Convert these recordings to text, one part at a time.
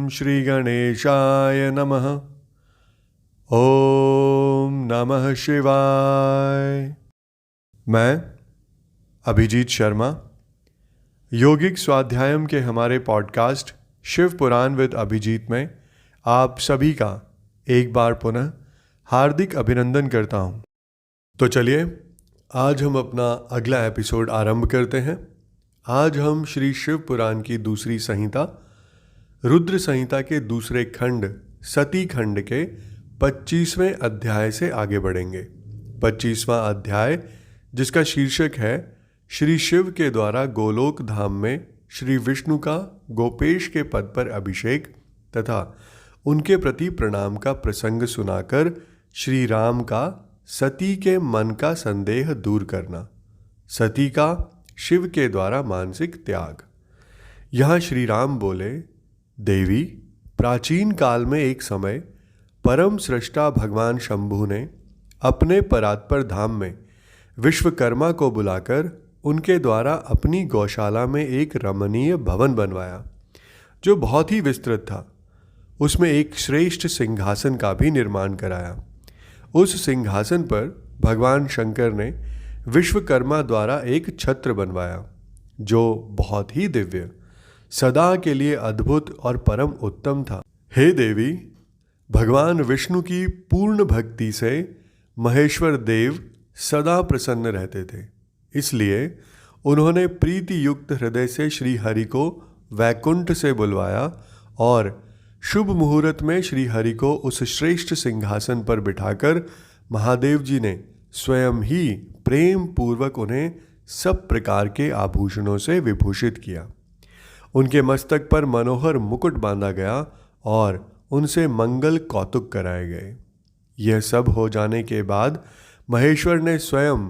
श्री गणेशाय नमः। ओम नमः शिवाय। मैं अभिजीत शर्मा योगिक स्वाध्यायम के हमारे पॉडकास्ट शिव पुराण विद अभिजीत में आप सभी का एक बार पुनः हार्दिक अभिनंदन करता हूँ। तो चलिए आज हम अपना अगला एपिसोड आरंभ करते हैं। आज हम श्री शिव पुराण की दूसरी संहिता रुद्र संहिता के दूसरे खंड सती खंड के 25वें अध्याय से आगे बढ़ेंगे। 25वां अध्याय जिसका शीर्षक है श्री शिव के द्वारा गोलोक धाम में श्री विष्णु का गोपेश के पद पर अभिषेक तथा उनके प्रति प्रणाम का प्रसंग सुनाकर श्री राम का सती के मन का संदेह दूर करना, सती का शिव के द्वारा मानसिक त्याग। यहाँ श्री राम बोले, देवी, प्राचीन काल में एक समय परम सृष्टा भगवान शंभु ने अपने परात्पर धाम में विश्वकर्मा को बुलाकर उनके द्वारा अपनी गौशाला में एक रमणीय भवन बनवाया जो बहुत ही विस्तृत था। उसमें एक श्रेष्ठ सिंहासन का भी निर्माण कराया। उस सिंहासन पर भगवान शंकर ने विश्वकर्मा द्वारा एक छत्र बनवाया जो बहुत ही दिव्य, सदा के लिए अद्भुत और परम उत्तम था। हे देवी, भगवान विष्णु की पूर्ण भक्ति से महेश्वर देव सदा प्रसन्न रहते थे। इसलिए उन्होंने प्रीति युक्त हृदय से श्री हरि को वैकुंठ से बुलवाया और शुभ मुहूर्त में श्री हरि को उस श्रेष्ठ सिंहासन पर बिठाकर महादेव जी ने स्वयं ही प्रेम पूर्वक उन्हें सब प्रकार के आभूषणों से विभूषित किया। उनके मस्तक पर मनोहर मुकुट बांधा गया और उनसे मंगल कौतुक कराए गए। यह सब हो जाने के बाद महेश्वर ने स्वयं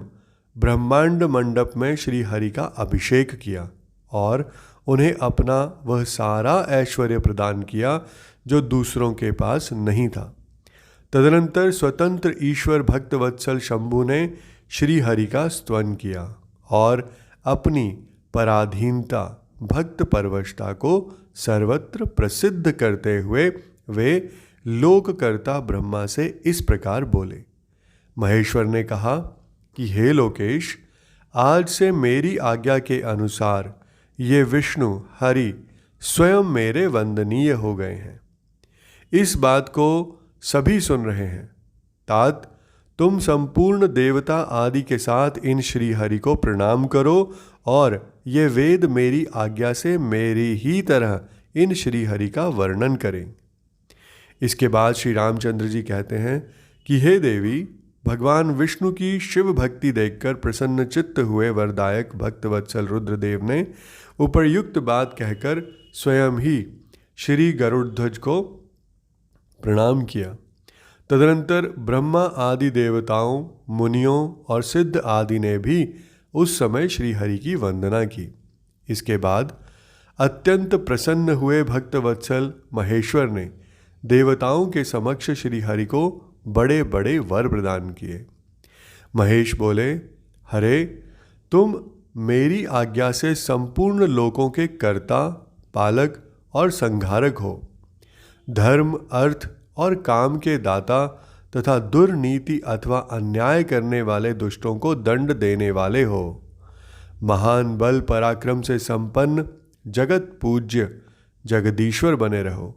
ब्रह्मांड मंडप में श्री हरि का अभिषेक किया और उन्हें अपना वह सारा ऐश्वर्य प्रदान किया जो दूसरों के पास नहीं था। तदनंतर स्वतंत्र ईश्वर भक्त वत्सल शंभु ने श्री हरि का स्तवन किया और अपनी पराधीनता भक्त परवशता को सर्वत्र प्रसिद्ध करते हुए वे लोककर्ता ब्रह्मा से इस प्रकार बोले। महेश्वर ने कहा कि हे लोकेश, आज से मेरी आज्ञा के अनुसार ये विष्णु हरि स्वयं मेरे वंदनीय हो गए हैं। इस बात को सभी सुन रहे हैं। तात, तुम संपूर्ण देवता आदि के साथ इन श्री हरि को प्रणाम करो और ये वेद मेरी आज्ञा से मेरी ही तरह इन श्री हरि का वर्णन करें। इसके बाद श्री रामचंद्र जी कहते हैं कि हे देवी, भगवान विष्णु की शिव भक्ति देखकर प्रसन्न चित्त हुए वरदायक भक्त वत्सल रुद्रदेव ने उपर्युक्त बात कहकर स्वयं ही श्री गरुड़ध्वज को प्रणाम किया। तदनंतर ब्रह्मा आदि देवताओं, मुनियों और सिद्ध आदि ने भी उस समय श्री हरि की वंदना की। इसके बाद अत्यंत प्रसन्न हुए भक्त वत्सल महेश्वर ने देवताओं के समक्ष श्री हरि को बड़े बड़े वर प्रदान किए। महेश बोले, हरे, तुम मेरी आज्ञा से संपूर्ण लोकों के कर्ता, पालक और संहारक हो। धर्म, अर्थ और काम के दाता तथा दुर्नीति अथवा अन्याय करने वाले दुष्टों को दंड देने वाले हो। महान बल पराक्रम से संपन्न जगत पूज्य जगदीश्वर बने रहो।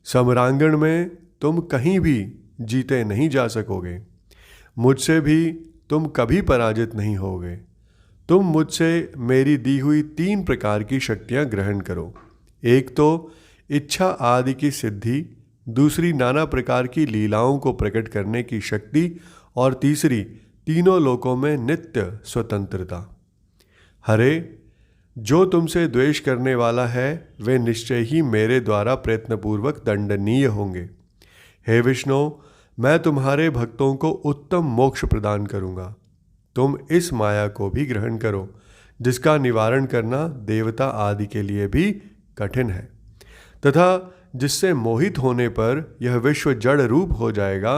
सम्रांगण में तुम कहीं भी जीते नहीं जा सकोगे। मुझसे भी तुम कभी पराजित नहीं होगे। तुम मुझसे मेरी दी हुई 3 प्रकार की शक्तियां ग्रहण करो। एक तो इच्छा आदि की सिद्धि, दूसरी नाना प्रकार की लीलाओं को प्रकट करने की शक्ति और तीसरी तीनों लोकों में नित्य स्वतंत्रता। हरे, जो तुमसे द्वेष करने वाला है वे निश्चय ही मेरे द्वारा प्रयत्नपूर्वक दंडनीय होंगे। हे विष्णु, मैं तुम्हारे भक्तों को उत्तम मोक्ष प्रदान करूँगा। तुम इस माया को भी ग्रहण करो जिसका निवारण करना देवता आदि के लिए भी कठिन है तथा जिससे मोहित होने पर यह विश्व जड़ रूप हो जाएगा।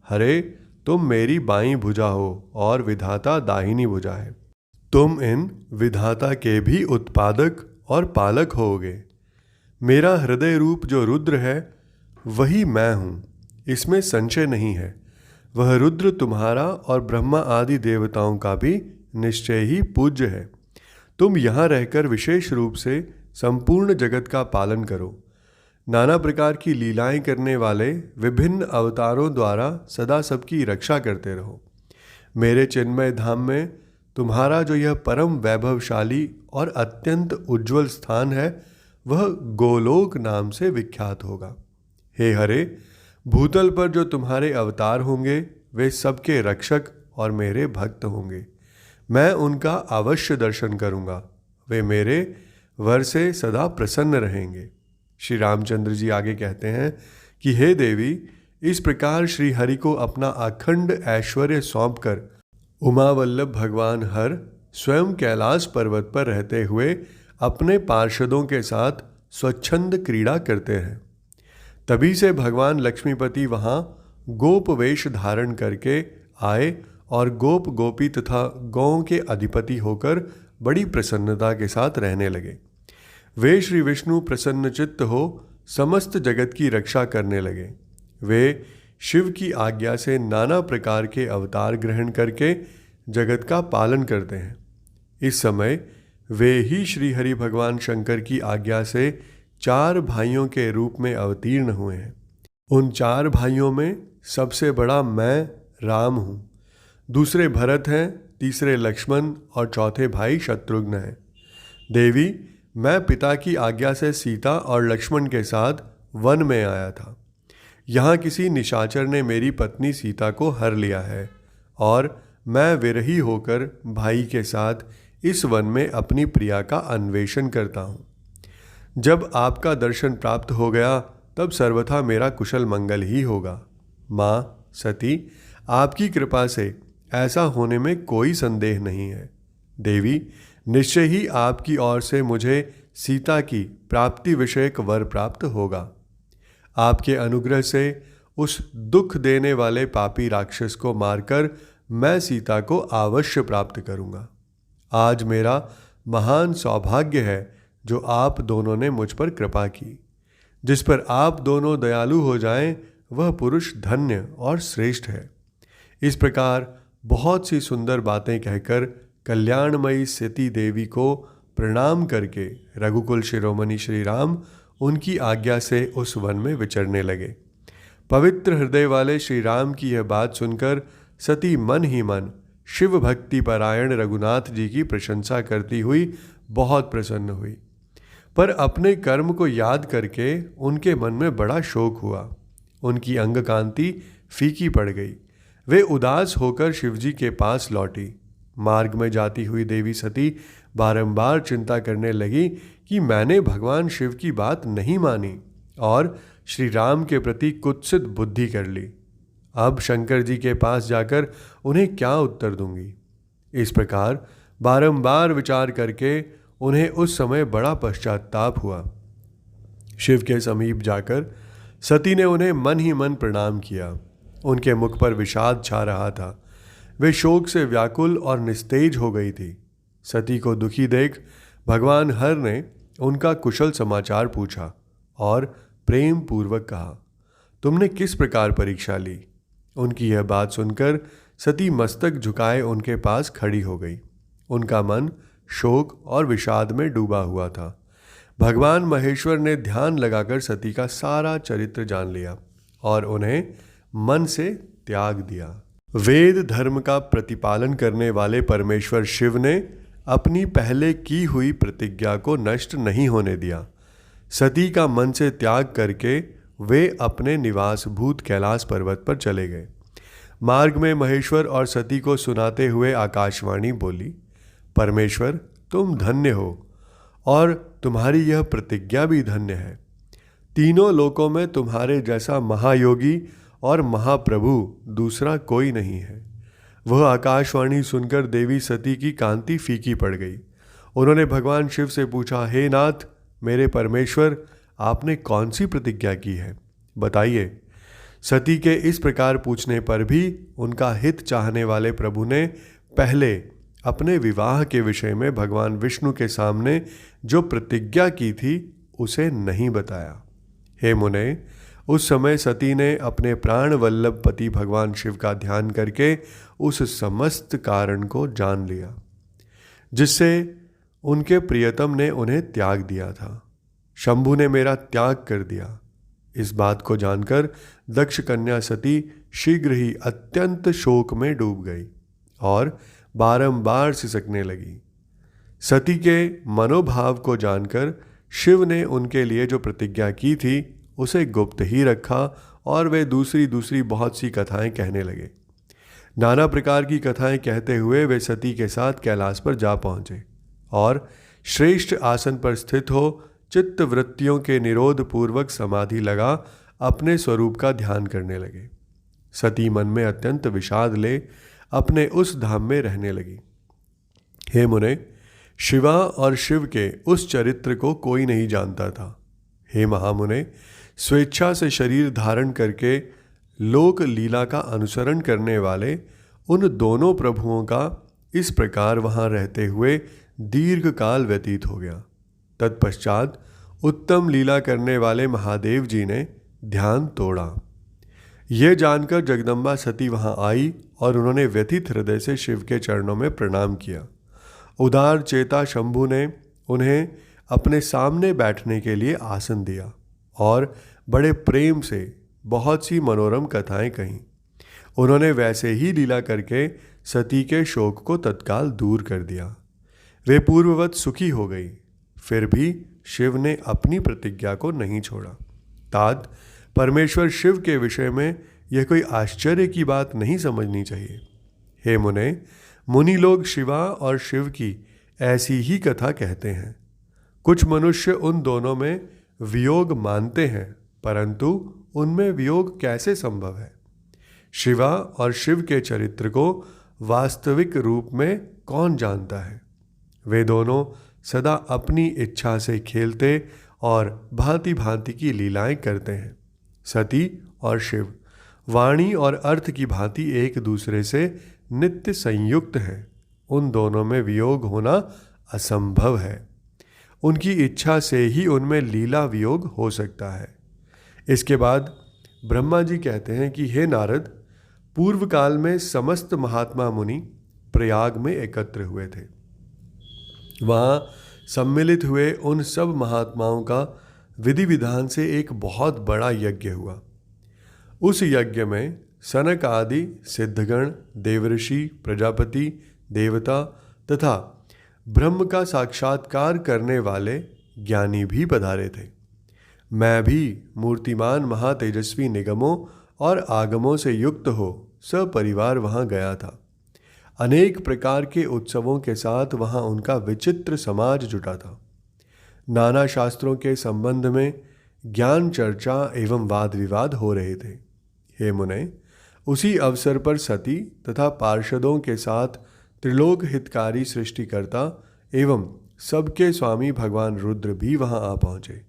हरे, तुम मेरी बाईं भुजा हो और विधाता दाहिनी भुजा है। तुम इन विधाता के भी उत्पादक और पालक होगे। मेरा हृदय रूप जो रुद्र है वही मैं हूँ, इसमें संशय नहीं है। वह रुद्र तुम्हारा और ब्रह्मा आदि देवताओं का भी निश्चय ही पूज्य है। तुम यहाँ रहकर विशेष रूप से संपूर्ण जगत का पालन करो। नाना प्रकार की लीलाएं करने वाले विभिन्न अवतारों द्वारा सदा सबकी रक्षा करते रहो। मेरे चिन्मय धाम में तुम्हारा जो यह परम वैभवशाली और अत्यंत उज्ज्वल स्थान है वह गोलोक नाम से विख्यात होगा। हे हरे, भूतल पर जो तुम्हारे अवतार होंगे वे सबके रक्षक और मेरे भक्त होंगे। मैं उनका अवश्य दर्शन करूंगा। वे मेरे वर से सदा प्रसन्न रहेंगे। श्री रामचंद्र जी आगे कहते हैं कि हे देवी, इस प्रकार श्री हरि को अपना अखंड ऐश्वर्य सौंपकर उमावल्लभ भगवान हर स्वयं कैलाश पर्वत पर रहते हुए अपने पार्षदों के साथ स्वच्छंद क्रीड़ा करते हैं। तभी से भगवान लक्ष्मीपति वहाँ गोप वेश धारण करके आए और गोप गोपी तथा गौओं के अधिपति होकर बड़ी प्रसन्नता के साथ रहने लगे। वे श्री विष्णु प्रसन्नचित्त हो समस्त जगत की रक्षा करने लगे। वे शिव की आज्ञा से नाना प्रकार के अवतार ग्रहण करके जगत का पालन करते हैं। इस समय वे ही श्री हरि भगवान शंकर की आज्ञा से 4 भाइयों के रूप में अवतीर्ण हुए हैं। उन 4 भाइयों में सबसे बड़ा मैं राम हूँ, दूसरे भरत हैं, तीसरे लक्ष्मण और चौथे भाई शत्रुघ्न हैं। देवी, मैं पिता की आज्ञा से सीता और लक्ष्मण के साथ वन में आया था। यहाँ किसी निशाचर ने मेरी पत्नी सीता को हर लिया है और मैं विरही होकर भाई के साथ इस वन में अपनी प्रिया का अन्वेषण करता हूँ। जब आपका दर्शन प्राप्त होगा तब सर्वथा मेरा कुशल मंगल ही होगा। माँ सती, आपकी कृपा से ऐसा होने में कोई संदेह नहीं है। देवी, निश्चय ही आपकी ओर से मुझे सीता की प्राप्ति विषयक वर प्राप्त होगा। आपके अनुग्रह से उस दुख देने वाले पापी राक्षस को मारकर मैं सीता को अवश्य प्राप्त करूंगा। आज मेरा महान सौभाग्य है जो आप दोनों ने मुझ पर कृपा की। जिस पर आप दोनों दयालु हो जाएं वह पुरुष धन्य और श्रेष्ठ है। इस प्रकार बहुत सी सुंदर बातें कहकर कल्याणमयी सती देवी को प्रणाम करके रघुकुल शिरोमणि श्री राम उनकी आज्ञा से उस वन में विचरने लगे। पवित्र हृदय वाले श्री राम की यह बात सुनकर सती मन ही मन शिव भक्ति परायण रघुनाथ जी की प्रशंसा करती हुई बहुत प्रसन्न हुई, पर अपने कर्म को याद करके उनके मन में बड़ा शोक हुआ। उनकी अंग कांति फीकी पड़ गई। वे उदास होकर शिवजी के पास लौटी। मार्ग में जाती हुई देवी सती बारंबार चिंता करने लगी कि मैंने भगवान शिव की बात नहीं मानी और श्री राम के प्रति कुत्सित बुद्धि कर ली। अब शंकर जी के पास जाकर उन्हें क्या उत्तर दूंगी। इस प्रकार बारंबार विचार करके उन्हें उस समय बड़ा पश्चाताप हुआ। शिव के समीप जाकर सती ने उन्हें मन ही मन प्रणाम किया। उनके मुख पर विषाद छा रहा था। वे शोक से व्याकुल और निस्तेज हो गई थी। सती को दुखी देख भगवान हर ने उनका कुशल समाचार पूछा और प्रेम पूर्वक कहा, तुमने किस प्रकार परीक्षा ली। उनकी यह बात सुनकर सती मस्तक झुकाए उनके पास खड़ी हो गई। उनका मन शोक और विषाद में डूबा हुआ था। भगवान महेश्वर ने ध्यान लगाकर सती का सारा चरित्र जान लिया और उन्हें मन से त्याग दिया। वेद धर्म का प्रतिपालन करने वाले परमेश्वर शिव ने अपनी पहले की हुई प्रतिज्ञा को नष्ट नहीं होने दिया। सती का मन से त्याग करके वे अपने निवास भूत कैलाश पर्वत पर चले गए। मार्ग में महेश्वर और सती को सुनाते हुए आकाशवाणी बोली, परमेश्वर तुम धन्य हो और तुम्हारी यह प्रतिज्ञा भी धन्य है। तीनों लोकों में तुम्हारे जैसा महायोगी और महाप्रभु दूसरा कोई नहीं है। वह आकाशवाणी सुनकर देवी सती की कांति फीकी पड़ गई। उन्होंने भगवान शिव से पूछा, हे नाथ, मेरे परमेश्वर, आपने कौन सी प्रतिज्ञा की है, बताइए। सती के इस प्रकार पूछने पर भी उनका हित चाहने वाले प्रभु ने पहले अपने विवाह के विषय में भगवान विष्णु के सामने जो प्रतिज्ञा की थी उसे नहीं बताया। हे मुने, उस समय सती ने अपने प्राण वल्लभ पति भगवान शिव का ध्यान करके उस समस्त कारण को जान लिया जिससे उनके प्रियतम ने उन्हें त्याग दिया था। शंभु ने मेरा त्याग कर दिया। इस बात को जानकर दक्ष कन्या सती शीघ्र ही अत्यंत शोक में डूब गई और बारंबार सिसकने लगी। सती के मनोभाव को जानकर शिव ने उनके लिए जो प्रतिज्ञा की थी उसे गुप्त ही रखा और वे दूसरी बहुत सी कथाएं कहने लगे। नाना प्रकार की कथाएं कहते हुए वे सती के साथ कैलाश पर जा पहुंचे और श्रेष्ठ आसन पर स्थित हो चित्त वृत्तियों के निरोध पूर्वक समाधि लगा अपने स्वरूप का ध्यान करने लगे। सती मन में अत्यंत विषाद ले अपने उस धाम में रहने लगी। हे मुने, शिवा और शिव के उस चरित्र को कोई नहीं जानता था। हे महामुने, स्वेच्छा से शरीर धारण करके लोक लीला का अनुसरण करने वाले उन दोनों प्रभुओं का इस प्रकार वहाँ रहते हुए दीर्घ काल व्यतीत हो गया। तत्पश्चात उत्तम लीला करने वाले महादेव जी ने ध्यान तोड़ा। यह जानकर जगदम्बा सती वहाँ आई और उन्होंने व्यथित हृदय से शिव के चरणों में प्रणाम किया। उदार चेता शंभु ने उन्हें अपने सामने बैठने के लिए आसन दिया और बड़े प्रेम से बहुत सी मनोरम कथाएं कहीं। उन्होंने वैसे ही लीला करके सती के शोक को तत्काल दूर कर दिया। वे पूर्ववत सुखी हो गई। फिर भी शिव ने अपनी प्रतिज्ञा को नहीं छोड़ा। तात परमेश्वर शिव के विषय में यह कोई आश्चर्य की बात नहीं समझनी चाहिए। हे मुने, मुनि लोग शिवा और शिव की ऐसी ही कथा कहते हैं। कुछ मनुष्य उन दोनों में वियोग मानते हैं, परंतु उनमें वियोग कैसे संभव है? शिवा और शिव के चरित्र को वास्तविक रूप में कौन जानता है? वे दोनों सदा अपनी इच्छा से खेलते और भांति भांति की लीलाएं करते हैं। सती और शिव वाणी और अर्थ की भांति एक दूसरे से नित्य संयुक्त हैं। उन दोनों में वियोग होना असंभव है। उनकी इच्छा से ही उनमें लीला वियोग हो सकता है। इसके बाद ब्रह्मा जी कहते हैं कि हे नारद, पूर्व काल में समस्त महात्मा मुनि प्रयाग में एकत्र हुए थे। वहाँ सम्मिलित हुए उन सब महात्माओं का विधि विधान से एक बहुत बड़ा यज्ञ हुआ। उस यज्ञ में सनक आदि सिद्धगण, देवऋषि, प्रजापति, देवता तथा ब्रह्म का साक्षात्कार करने वाले ज्ञानी भी पधारे थे। मैं भी मूर्तिमान महातेजस्वी निगमों और आगमों से युक्त हो सपरिवार वहाँ गया था। अनेक प्रकार के उत्सवों के साथ वहाँ उनका विचित्र समाज जुटा था। नाना शास्त्रों के संबंध में ज्ञान चर्चा एवं वाद विवाद हो रहे थे। हे मुने, उसी अवसर पर सती तथा पार्षदों के साथ त्रिलोक हितकारी सृष्टिकर्ता एवं सबके स्वामी भगवान रुद्र भी वहां आ पहुंचे।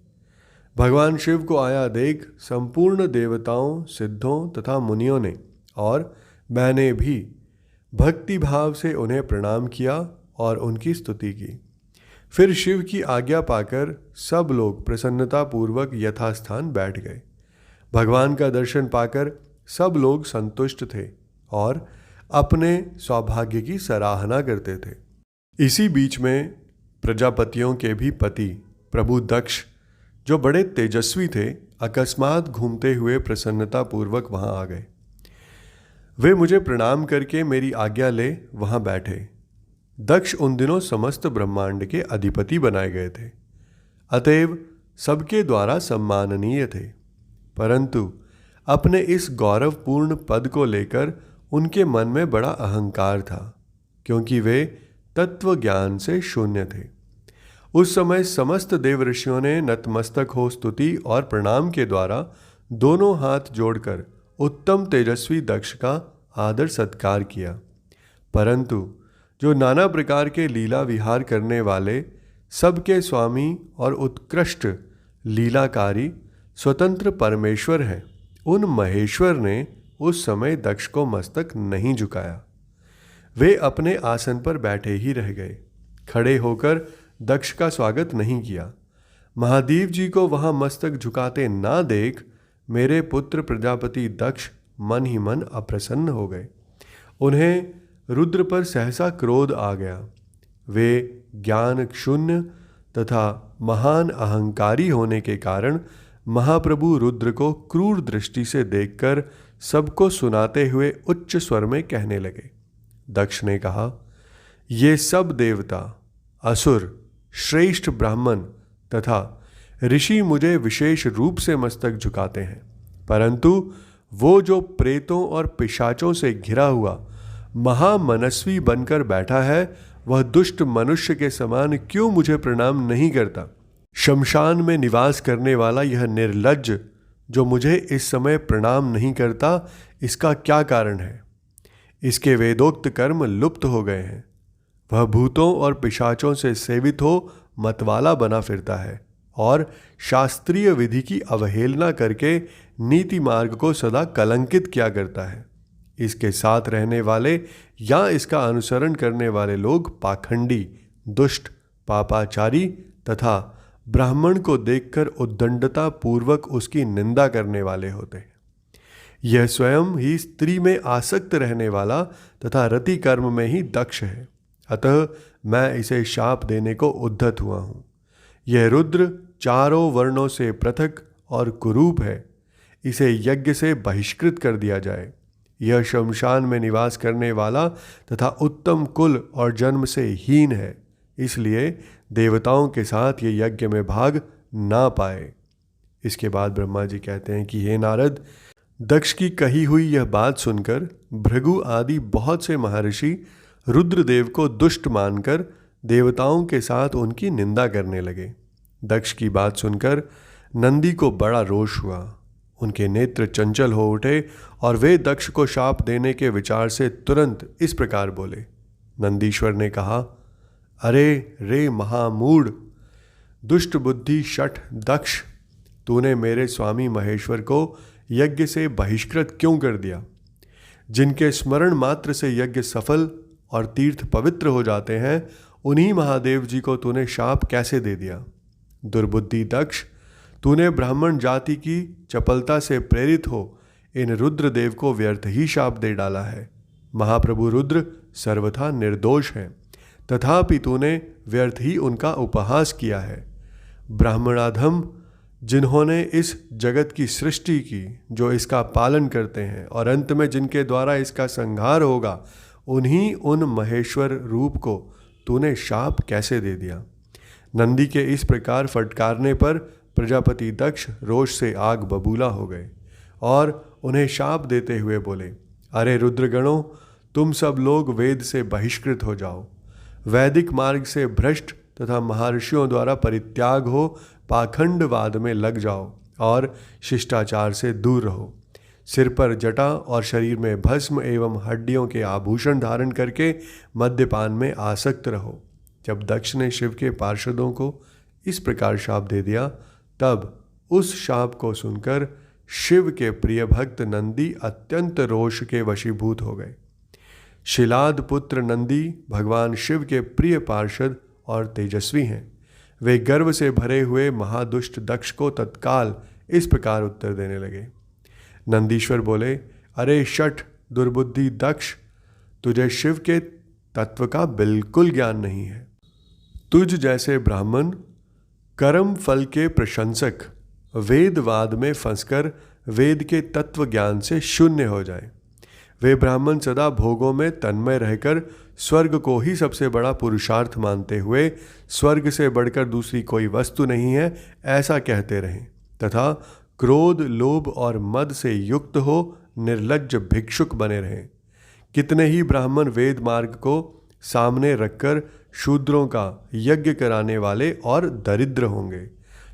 भगवान शिव को आया देख संपूर्ण देवताओं, सिद्धों तथा मुनियों ने और मैंने भी भक्ति भाव से उन्हें प्रणाम किया और उनकी स्तुति की। फिर शिव की आज्ञा पाकर सब लोग प्रसन्नता पूर्वक यथास्थान बैठ गए। भगवान का दर्शन पाकर सब लोग संतुष्ट थे और अपने सौभाग्य की सराहना करते थे। इसी बीच में प्रजापतियों के भी पति प्रभु दक्ष, जो बड़े तेजस्वी थे, अकस्मात घूमते हुए प्रसन्नता पूर्वक वहां आ गए। वे मुझे प्रणाम करके मेरी आज्ञा ले वहां बैठे। दक्ष उन दिनों समस्त ब्रह्मांड के अधिपति बनाए गए थे, अतएव सबके द्वारा सम्माननीय थे। परंतु अपने इस गौरवपूर्ण पद को लेकर उनके मन में बड़ा अहंकार था, क्योंकि वे तत्व ज्ञान से शून्य थे। उस समय समस्त देव ऋषियों ने नतमस्तक हो स्तुति और प्रणाम के द्वारा दोनों हाथ जोड़कर उत्तम तेजस्वी दक्ष का आदर सत्कार किया। परंतु जो नाना प्रकार के लीला विहार करने वाले सबके स्वामी और उत्कृष्ट लीलाकारी स्वतंत्र परमेश्वर हैं, उन महेश्वर ने उस समय दक्ष को मस्तक नहीं झुकाया। वे अपने आसन पर बैठे ही रह गए, खड़े होकर दक्ष का स्वागत नहीं किया। महादेव जी को वहां मस्तक झुकाते ना देख मेरे पुत्र प्रजापति दक्ष मन ही मन अप्रसन्न हो गए। उन्हें रुद्र पर सहसा क्रोध आ गया। वे ज्ञान शून्य तथा महान अहंकारी होने के कारण महाप्रभु रुद्र को क्रूर दृष्टि से देखकर सबको सुनाते हुए उच्च स्वर में कहने लगे। दक्ष ने कहा, ये सब देवता, असुर, श्रेष्ठ ब्राह्मण तथा ऋषि मुझे विशेष रूप से मस्तक झुकाते हैं, परंतु वो जो प्रेतों और पिशाचों से घिरा हुआ महामनस्वी बनकर बैठा है, वह दुष्ट मनुष्य के समान क्यों मुझे प्रणाम नहीं करता? शमशान में निवास करने वाला यह निर्लज्ज जो मुझे इस समय प्रणाम नहीं करता, इसका क्या कारण है? इसके वेदोक्त कर्म लुप्त हो गए हैं। वह भूतों और पिशाचों से सेवित हो मतवाला बना फिरता है और शास्त्रीय विधि की अवहेलना करके नीति मार्ग को सदा कलंकित किया करता है। इसके साथ रहने वाले या इसका अनुसरण करने वाले लोग पाखंडी, दुष्ट, पापाचारी तथा ब्राह्मण को देखकर उद्दंडता पूर्वक उसकी निंदा करने वाले होते हैं। यह स्वयं ही स्त्री में आसक्त रहने वाला तथा रति कर्म में ही दक्ष है, अतः मैं इसे शाप देने को उद्धत हुआ हूँ। यह रुद्र चारों वर्णों से पृथक और कुरूप है, इसे यज्ञ से बहिष्कृत कर दिया जाए। यह शमशान में निवास करने वाला तथा उत्तम कुल और जन्म से हीन है, इसलिए देवताओं के साथ ये यज्ञ में भाग ना पाए। इसके बाद ब्रह्मा जी कहते हैं कि हे नारद, दक्ष की कही हुई यह बात सुनकर भृगु आदि बहुत से महर्षि रुद्रदेव को दुष्ट मानकर देवताओं के साथ उनकी निंदा करने लगे। दक्ष की बात सुनकर नंदी को बड़ा रोष हुआ। उनके नेत्र चंचल हो उठे और वे दक्ष को शाप देने के विचार से तुरंत इस प्रकार बोले। नंदीश्वर ने कहा, अरे रे महामूढ़, दुष्ट बुद्धि शठ दक्ष, तूने मेरे स्वामी महेश्वर को यज्ञ से बहिष्कृत क्यों कर दिया? जिनके स्मरण मात्र से यज्ञ सफल और तीर्थ पवित्र हो जाते हैं, उन्हीं महादेव जी को तूने शाप कैसे दे दिया? दुर्बुद्धि दक्ष, तूने ब्राह्मण जाति की चपलता से प्रेरित हो इन रुद्रदेव को व्यर्थ ही शाप दे डाला है। महाप्रभु रुद्र सर्वथा निर्दोष हैं, तथापि तूने व्यर्थ ही उनका उपहास किया है। ब्राह्मणाधम, जिन्होंने इस जगत की सृष्टि की, जो इसका पालन करते हैं और अंत में जिनके द्वारा इसका संहार होगा, उन्हीं उन महेश्वर रूप को तूने शाप कैसे दे दिया? नंदी के इस प्रकार फटकारने पर प्रजापति दक्ष रोष से आग बबूला हो गए और उन्हें शाप देते हुए बोले, अरे रुद्रगणों, तुम सब लोग वेद से बहिष्कृत हो जाओ, वैदिक मार्ग से भ्रष्ट तथा महर्षियों द्वारा परित्याग हो पाखंडवाद में लग जाओ और शिष्टाचार से दूर रहो। सिर पर जटा और शरीर में भस्म एवं हड्डियों के आभूषण धारण करके मद्यपान में आसक्त रहो। जब दक्ष ने शिव के पार्षदों को इस प्रकार शाप दे दिया, तब उस शाप को सुनकर शिव के प्रिय भक्त नंदी अत्यंत रोष के वशीभूत हो गए। शिलाद पुत्र नंदी भगवान शिव के प्रिय पार्षद और तेजस्वी हैं। वे गर्व से भरे हुए महादुष्ट दक्ष को तत्काल इस प्रकार उत्तर देने लगे। नंदीश्वर बोले, अरे शठ दुर्बुद्धि दक्ष, तुझे शिव के तत्व का बिल्कुल ज्ञान नहीं है। तुझ जैसे ब्राह्मण कर्म फल के प्रशंसक वेदवाद में फंसकर वेद के तत्व ज्ञान से शून्य हो जाए। वे ब्राह्मण सदा भोगों में तन्मय रहकर स्वर्ग को ही सबसे बड़ा पुरुषार्थ मानते हुए स्वर्ग से बढ़कर दूसरी कोई वस्तु नहीं है ऐसा कहते रहें तथा क्रोध, लोभ और मद से युक्त हो निर्लज्ज भिक्षुक बने रहें। कितने ही ब्राह्मण वेद मार्ग को सामने रखकर शूद्रों का यज्ञ कराने वाले और दरिद्र होंगे,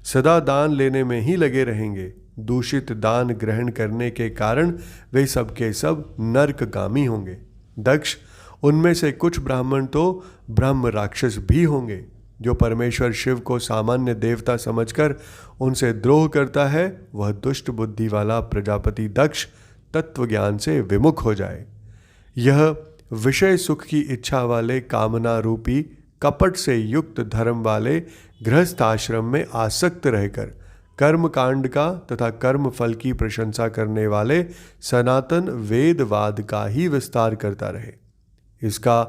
सदा दान लेने में ही लगे रहेंगे। दूषित दान ग्रहण करने के कारण वे सबके सब नरकगामी होंगे। दक्ष, उनमें से कुछ ब्राह्मण तो ब्रह्म राक्षस भी होंगे, जो परमेश्वर शिव को सामान्य देवता समझकर उनसे द्रोह करता है, वह दुष्ट बुद्धि वाला प्रजापति दक्ष तत्व ज्ञान से विमुख हो जाए। यह विषय सुख की इच्छा वाले कामना रूपी कपट से युक्त धर्म वाले गृहस्थ आश्रम में आसक्त रहकर कर्म कांड का तथा कर्म फल की प्रशंसा करने वाले सनातन वेदवाद का ही विस्तार करता रहे। इसका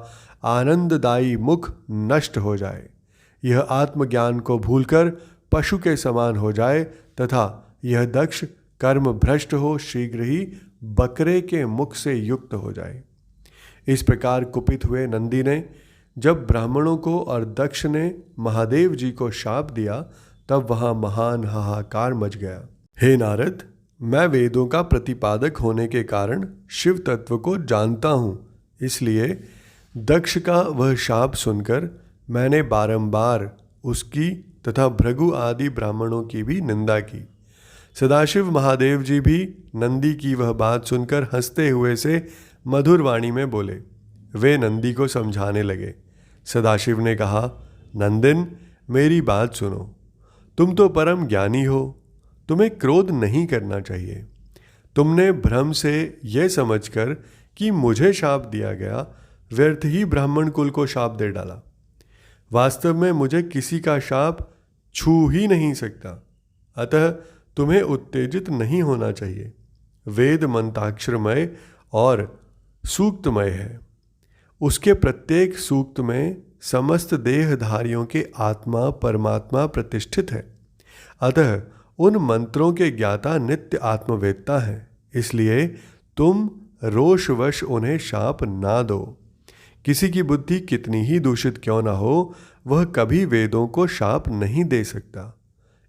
आनंददायी मुख नष्ट हो जाए, यह आत्मज्ञान को भूलकर पशु के समान हो जाए तथा यह दक्ष कर्म भ्रष्ट हो शीघ्र ही बकरे के मुख से युक्त हो जाए। इस प्रकार कुपित हुए नंदी ने जब ब्राह्मणों को और दक्ष ने महादेव जी को शाप दिया तब वहां महान हाहाकार मच गया। हे नारद, मैं वेदों का प्रतिपादक होने के कारण शिव तत्व को जानता हूं, इसलिए दक्ष का वह शाप सुनकर मैंने बारंबार उसकी तथा भृगु आदि ब्राह्मणों की भी निंदा की। सदाशिव महादेव जी भी नंदी की वह बात सुनकर हंसते हुए से मधुर वाणी में बोले। वे नंदी को समझाने लगे। सदाशिव ने कहा, नंदिन, मेरी बात सुनो। तुम तो परम ज्ञानी हो, तुम्हें क्रोध नहीं करना चाहिए। तुमने भ्रम से यह समझकर कि मुझे शाप दिया गया, व्यर्थ ही ब्राह्मण कुल को शाप दे डाला। वास्तव में मुझे किसी का शाप छू ही नहीं सकता, अतः तुम्हें उत्तेजित नहीं होना चाहिए। वेद मंत्राक्षरमय और सूक्तमय है। उसके प्रत्येक सूक्त में समस्त देहधारियों के आत्मा परमात्मा प्रतिष्ठित है, अतः उन मंत्रों के ज्ञाता नित्य आत्मवेत्ता है। इसलिए तुम रोषवश उन्हें शाप ना दो। किसी की बुद्धि कितनी ही दूषित क्यों ना हो, वह कभी वेदों को शाप नहीं दे सकता।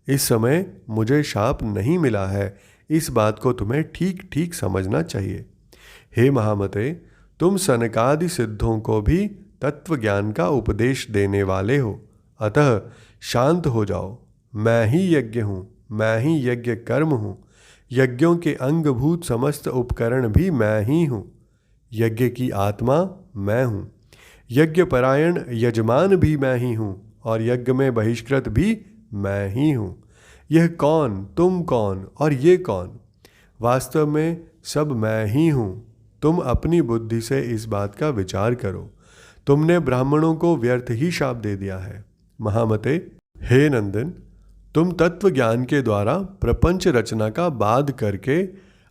इस समय मुझे शाप नहीं मिला है, इस बात को तुम्हें ठीक ठीक समझना चाहिए। हे महामते, तुम सनकादि सिद्धों को भी तत्व ज्ञान का उपदेश देने वाले हो, अतः शांत हो जाओ। मैं ही यज्ञ हूँ, मैं ही यज्ञ कर्म हूँ। यज्ञों के अंगभूत समस्त उपकरण भी मैं ही हूँ। यज्ञ की आत्मा मैं हूँ। यज्ञ परायण यजमान भी मैं ही हूँ और यज्ञ में बहिष्कृत भी मैं ही हूँ। यह कौन, तुम कौन और ये कौन? वास्तव में सब मैं ही हूँ। तुम अपनी बुद्धि से इस बात का विचार करो। तुमने ब्राह्मणों को व्यर्थ ही शाप दे दिया है। महामते, हे नंदन, तुम तत्व ज्ञान के द्वारा प्रपंच रचना का बाध करके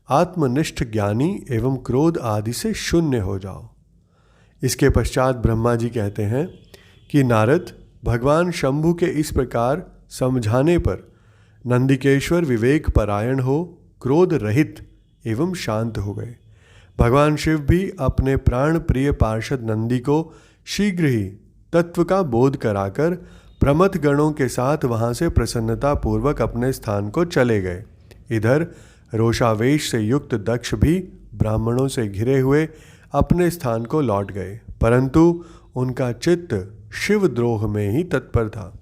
आत्मनिष्ठ ज्ञानी एवं क्रोध आदि से शून्य हो जाओ। इसके पश्चात ब्रह्मा जी कहते हैं कि नारद, भगवान शंभु के इस प्रकार समझाने पर नंदिकेश्वर विवेक परायण हो, क्रोध रहित एवं शांत हो गए। भगवान शिव भी अपने प्राण प्रिय पार्षद नंदी को शीघ्र ही तत्व का बोध कराकर प्रमथ गणों के साथ वहां से प्रसन्नता पूर्वक अपने स्थान को चले गए। इधर रोषावेश से युक्त दक्ष भी ब्राह्मणों से घिरे हुए अपने स्थान को लौट गए, परंतु उनका चित्त शिवद्रोह में ही तत्पर था।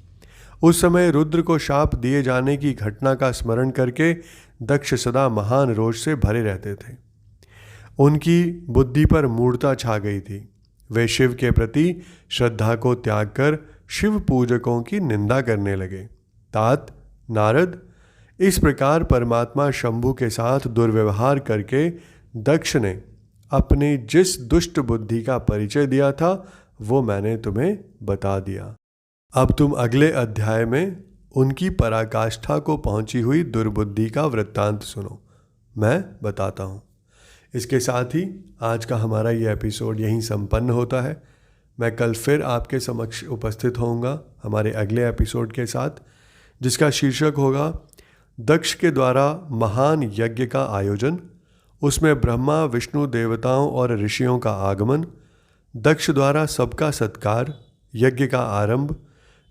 उस समय रुद्र को शाप दिए जाने की घटना का स्मरण करके दक्ष सदा महान रोष से भरे रहते थे। उनकी बुद्धि पर मूढ़ता छा गई थी। वे शिव के प्रति श्रद्धा को त्याग कर शिव पूजकों की निंदा करने लगे। तात नारद, इस प्रकार परमात्मा शंभु के साथ दुर्व्यवहार करके दक्ष ने अपनी जिस दुष्ट बुद्धि का परिचय दिया था वो मैंने तुम्हें बता दिया। अब तुम अगले अध्याय में उनकी पराकाष्ठा को पहुंची हुई दुर्बुद्धि का वृत्तांत सुनो, मैं बताता हूँ। इसके साथ ही आज का हमारा ये एपिसोड यहीं संपन्न होता है। मैं कल फिर आपके समक्ष उपस्थित होऊंगा हमारे अगले एपिसोड के साथ, जिसका शीर्षक होगा दक्ष के द्वारा महान यज्ञ का आयोजन। उसमें ब्रह्मा विष्णु देवताओं और ऋषियों का आगमन, दक्ष द्वारा सबका सत्कार, यज्ञ का आरंभ,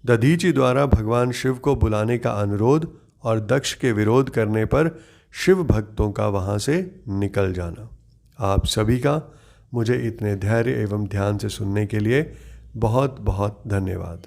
दधीचि द्वारा भगवान शिव को बुलाने का अनुरोध और दक्ष के विरोध करने पर शिव भक्तों का वहाँ से निकल जाना। आप सभी का मुझे इतने धैर्य एवं ध्यान से सुनने के लिए बहुत बहुत धन्यवाद।